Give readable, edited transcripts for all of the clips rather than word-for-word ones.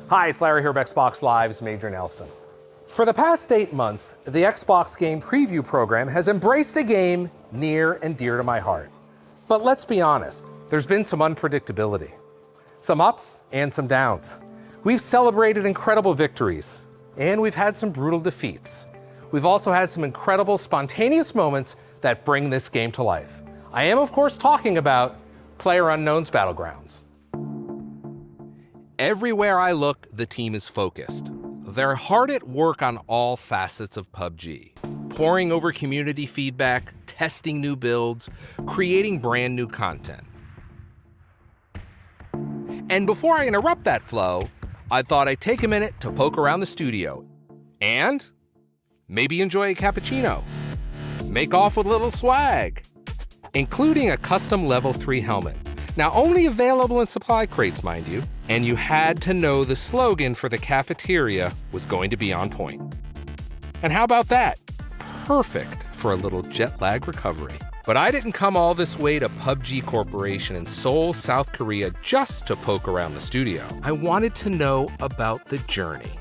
Hi, it's Larry here of Xbox Live's Major Nelson. For the past 8 months, the Xbox Game Preview program has embraced a game near and dear to my heart. But let's be honest, there's been some unpredictability. Some ups and some downs. We've celebrated incredible victories, and we've had some brutal defeats. We've also had some incredible spontaneous moments that bring this game to life. I am, of course, talking about PlayerUnknown's Battlegrounds. Everywhere I look, the team is focused. They're hard at work on all facets of PUBG, poring over community feedback, testing new builds, creating brand new content. And before I interrupt that flow, I thought I'd take a minute to poke around the studio and maybe enjoy a cappuccino, make off with a little swag, including a custom level 3 helmet. Now, only available in supply crates, mind you, and you had to know the slogan for the cafeteria was going to be on point. And how about that? Perfect for a little jet lag recovery. But I didn't come all this way to PUBG Corporation in Seoul, South Korea just to poke around the studio. I wanted to know about the journey.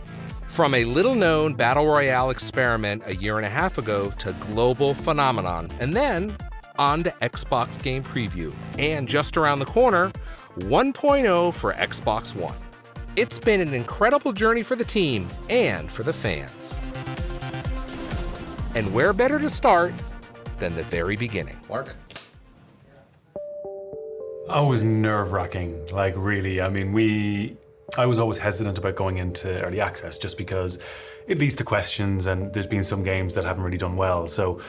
From a little-known Battle Royale experiment a year and a half ago to global phenomenon, and then on to Xbox Game Preview, and just around the corner, 1.0 for Xbox One. It's been an incredible journey for the team and for the fans. And where better to start than the very beginning? Mark? I was nerve-wracking, like really. I mean, I was always hesitant about going into early access just because it leads to questions, and there's been some games that haven't really done well. So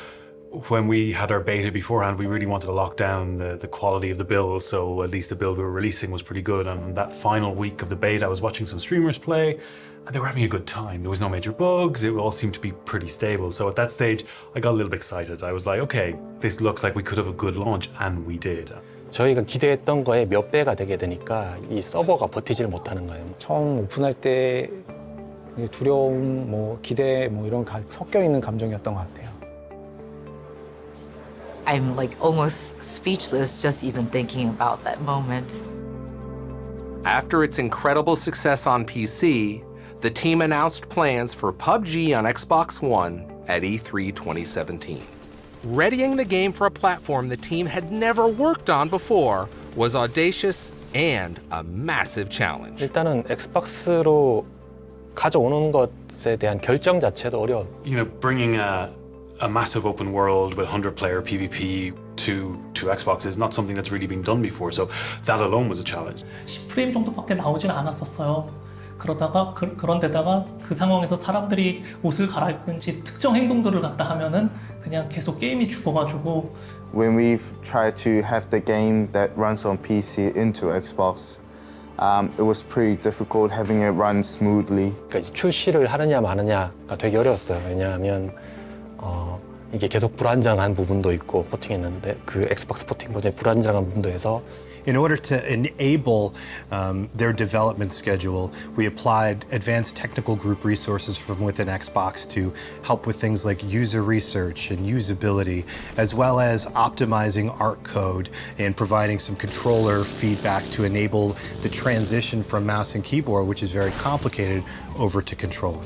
when we had our beta beforehand, we really wanted to lock down the quality of the build, so at least the build we were releasing was pretty good. And that final week of the beta, I was watching some streamers play, and they were having a good time. There was no major bugs, it all seemed to be pretty stable. So at that stage, I got a little bit excited. I was like, okay, this looks like we could have a good launch, and we did. 저희가 기대했던 거에 몇 배가 되게 되니까 이 서버가 버티지를 못하는 거예요. 처음 오픈할 때 두려움, 기대 이런 섞여 있는 감정이었던 것 같아요. I'm like almost speechless just even thinking about that moment. After its incredible success on PC, the team announced plans for PUBG on Xbox One at E3 2017. Readying the game for a platform the team had never worked on before was audacious and a massive challenge. 일단은 엑스박스로 가져오는 것에 대한 결정 자체도 어려워. You know, bringing a massive open world with 100-player PvP to Xbox is not something that's really been done before, so that alone was a challenge. 10프레임 정도밖에 나오진 않았었어요. 그러다가 그런데다가 그 상황에서 사람들이 옷을 갈아입든지 특정 행동들을 갖다 하면은 그냥 계속 게임이 죽어가지고. When we've tried to have the game that runs on PC into Xbox, it was pretty difficult having it run smoothly. 그러니까 출시를 하느냐 마느냐가 되게 어려웠어요. 왜냐하면 이게 계속 불안정한 부분도 있고 포팅했는데 그 엑스박스 포팅 버전이 불안정한 부분도 해서. In order to enable their development schedule, we applied advanced technical group resources from within Xbox to help with things like user research and usability, as well as optimizing art code and providing some controller feedback to enable the transition from mouse and keyboard, which is very complicated, over to controller.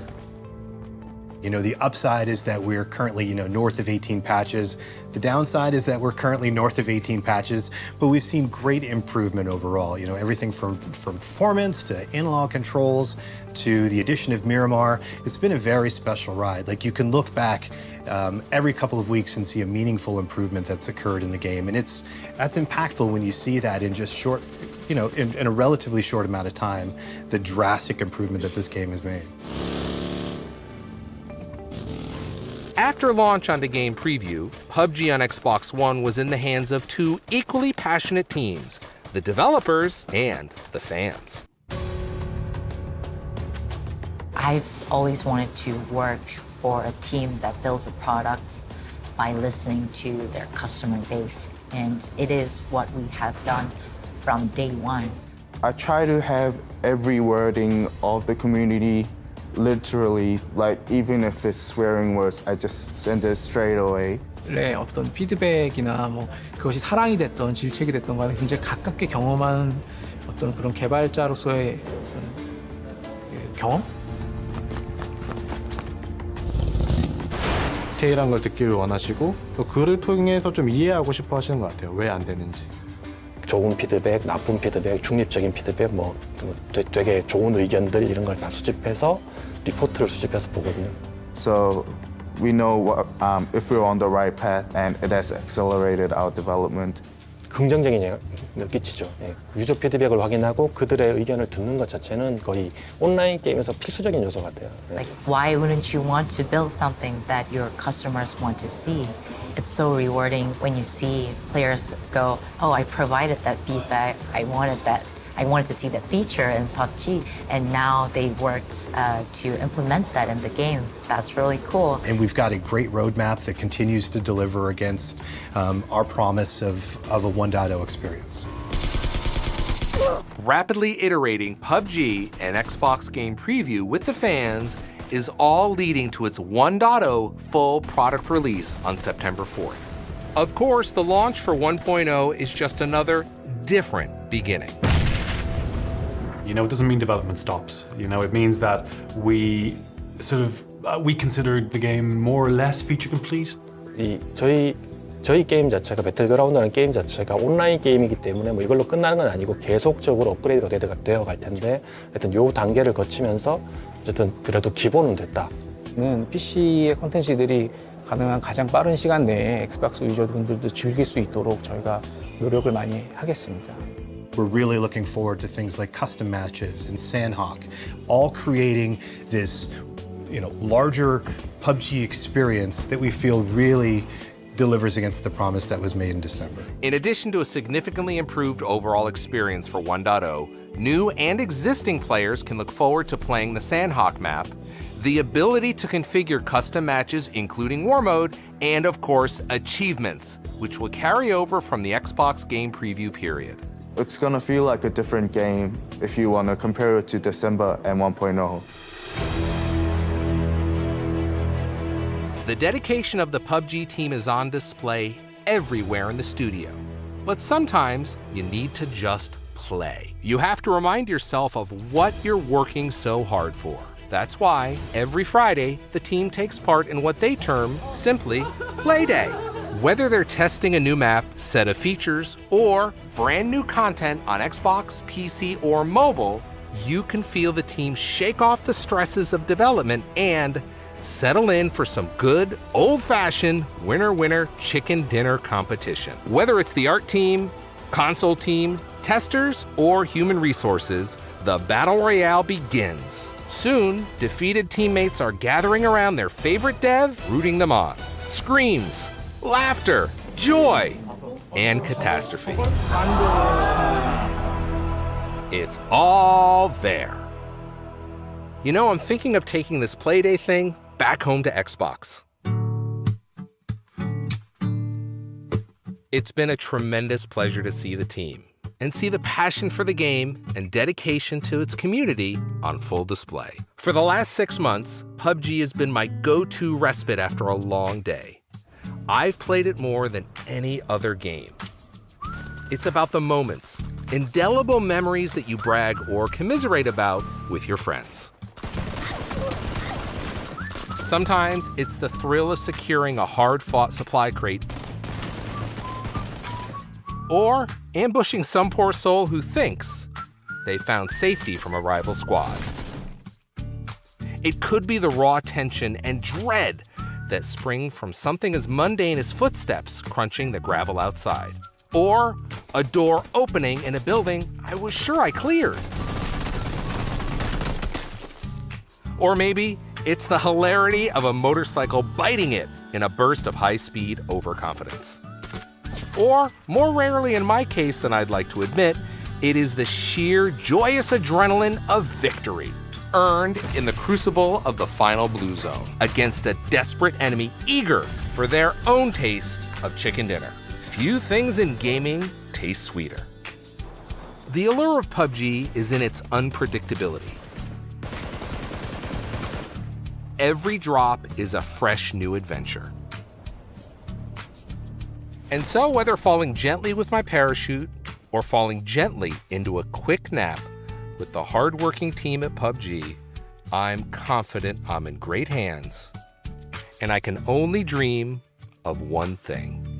You know, the upside is that we're currently, north of 18 patches. The downside is that we're currently north of 18 patches, but we've seen great improvement overall. You know, everything from performance to analog controls to the addition of Miramar. It's been a very special ride. Like, you can look back every couple of weeks and see a meaningful improvement that's occurred in the game. And that's impactful when you see that in just short, in a relatively short amount of time, the drastic improvement that this game has made. After launch onto Game Preview, PUBG on Xbox One was in the hands of two equally passionate teams, the developers and the fans. I've always wanted to work for a team that builds a product by listening to their customer base, and it is what we have done from day one. I try to have every wording of the community literally, like even if it's swearing words, I just send it straight away. 의 어떤 피드백이나 그것이 사랑이 됐던 질책이 됐던 거는 굉장히 가깝게 경험한 어떤 그런 개발자로서의 경험? 디테일한 걸 듣기를 원하시고 또 그를 통해서 좀 이해하고 싶어 하시는 것 같아요. 왜 안 되는지. 좋은 피드백, 나쁜 피드백, 중립적인 피드백, 되게 좋은 의견들 이런 걸 다 수집해서 리포트를 수집해서 보거든요. So we know if we're on the right path and it has accelerated our development. 긍정적인 영향을 끼치죠. 예. 유저 피드백을 확인하고 그들의 의견을 듣는 것 자체는 거의 온라인 게임에서 필수적인 요소 같아요. 예. Like, why wouldn't you want to build something that your customers want to see? It's so rewarding when you see players go, oh, I provided that feedback. I wanted to see that feature in PUBG, and now they worked to implement that in the game. That's really cool. And we've got a great roadmap that continues to deliver against our promise of a 1.0 experience. Rapidly iterating PUBG and Xbox game preview with the fans is all leading to its 1.0 full product release on September 4th. Of course, the launch for 1.0 is just another different beginning. You know, it doesn't mean development stops. You know, it means that we we considered the game more or less feature complete. 저희 게임 자체가 배틀그라운드라는 게임 자체가 온라인 게임이기 때문에 뭐 이걸로 끝나는 건 아니고 계속적으로 업그레이드가 되어 갈 텐데 하여튼 요 단계를 거치면서 어쨌든 그래도 기본은 됐다. PC의 콘텐츠들이 가능한 가장 빠른 시간 내에 엑스박스 유저분들도 즐길 수 있도록 저희가 노력을 많이 하겠습니다. We're really looking forward to things like custom matches and Sandhawk, all creating this, larger PUBG experience that we feel really delivers against the promise that was made in December. In addition to a significantly improved overall experience for 1.0, new and existing players can look forward to playing the Sandhawk map, the ability to configure custom matches including War Mode, and of course, achievements, which will carry over from the Xbox game preview period. It's gonna feel like a different game if you wanna compare it to December and 1.0. The dedication of the PUBG team is on display everywhere in the studio. But sometimes you need to just play. You have to remind yourself of what you're working so hard for. That's why every Friday, the team takes part in what they term simply Play Day. Whether they're testing a new map, set of features, or brand new content on Xbox, PC, or mobile, you can feel the team shake off the stresses of development and settle in for some good, old-fashioned winner-winner chicken dinner competition. Whether it's the art team, console team, testers, or human resources, the battle royale begins. Soon, defeated teammates are gathering around their favorite dev, rooting them on. Screams, laughter, joy, and catastrophe. It's all there. You know, I'm thinking of taking this Playday thing back home to Xbox. It's been a tremendous pleasure to see the team and see the passion for the game and dedication to its community on full display. For the last 6 months, PUBG has been my go-to respite after a long day. I've played it more than any other game. It's about the moments, indelible memories that you brag or commiserate about with your friends. Sometimes it's the thrill of securing a hard-fought supply crate or ambushing some poor soul who thinks they found safety from a rival squad. It could be the raw tension and dread that spring from something as mundane as footsteps crunching the gravel outside, or a door opening in a building I was sure I cleared. Or maybe it's the hilarity of a motorcycle biting it in a burst of high-speed overconfidence. Or, more rarely in my case than I'd like to admit, it is the sheer joyous adrenaline of victory, earned in the crucible of the final blue zone, against a desperate enemy eager for their own taste of chicken dinner. Few things in gaming taste sweeter. The allure of PUBG is in its unpredictability. Every drop is a fresh new adventure. And so, whether falling gently with my parachute or falling gently into a quick nap with the hardworking team at PUBG, I'm confident I'm in great hands, and I can only dream of one thing.